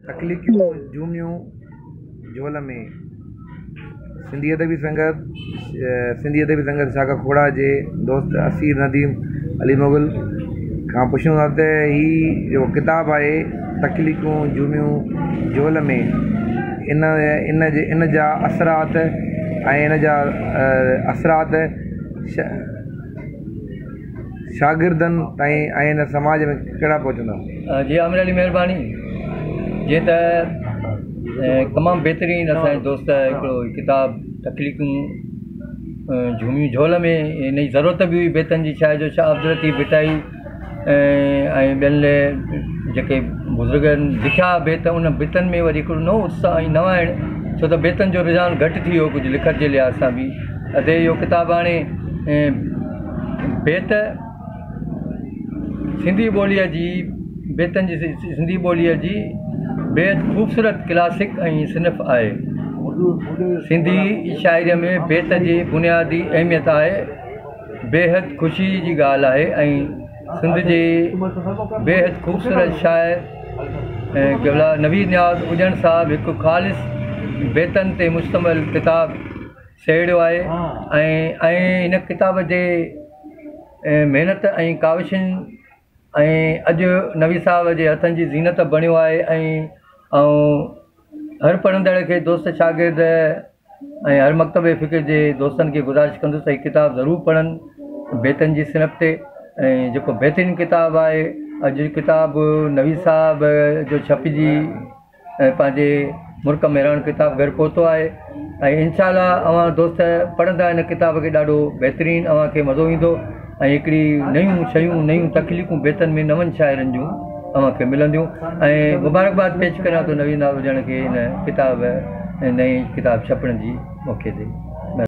तकलीफ़ूं जूमियूं झोल में सिंधी अदबी संगत शाखा खोड़ा जे दोस्त असीर नदीम अली मुग़ल खां पुछूं था त ही जो किताबु आहे तकलीफ़ूं जूमियूं झोल में इन जा असरात ऐं इन जा असरात शागिर्दनि ताईं ऐं हिन समाज में कहिड़ा पहुचंदा। जी आमिर अली महिरबानी। जीअं त तमामु बहितरीनु असांजे दोस्त हिकिड़ो किताबु तकलीफ़ूं झूमियूं झोल में इन जी ज़रूरत बि हुई बेतनि जी छा जो शाह अब्दुल लतीफ़ भिटाई ऐं ॿियनि जेके बुज़ुर्गनि लिखिया बेत उन बेतनि में वरी हिकिड़ो नओं उत्साह ऐं नवां आहिनि छो त बेतनि जो रुझान घटि थी वियो कुझु लिखण जे लिहाज़ सां बि। अधे इहो किताबु हाणे बेत सिंधी ॿोलीअ जी बेतनि जी सिंधी ॿोलीअ जी बेहद ख़ूबसूरत क्लासिक ऐं सिनफ़ आहे। सिंधी शाइरीअ में बेत जी बुनियादी अहमियत आहे। बेहद ख़ुशी जी ॻाल्हि आहे ऐं सिंध जे बेहद ख़ूबसूरत शाइर केवला नवीद न्याज़ उजण साहिबु हिकु ख़ालिस बेतनि ते मुश्तमिल किताबु छेड़ियो आहे ऐं हिन किताब जे महिनत ऐं काविशुनि ऐं अॼु नवी साहब जे हथनि जी ज़ीनत बणियो आहे ऐं हर पढ़ंदड़ खे दोस्त शागिर्द ऐं हर मकतब फ़िक्र जे दोस्तनि खे गुज़ारिश कंदुसि हीअ किताबु ज़रूरु पढ़नि बेतनि जी सिनफ़ ते। ऐं जेको बहितरीनु किताबु आहे अॼु किताबु नवी साहब जो छपिजी पंहिंजे मुल्क में रहण किताबु घरु पहुतो आहे ऐं इनशा अव्हां दोस्त पढ़ंदा हिन किताब खे ॾाढो बहितरीनु अव्हांखे मज़ो ईंदो ऐं हिकिड़ी नयूं शयूं नयूं तकलीफ़ूं बेतनि में नवनि शाइरनि जूं अव्हांखे मिलंदियूं ऐं मुबारकबाद पेश करियां थो नवीन हुजण खे हिन किताब नई किताब छपण जी मौक़े ते।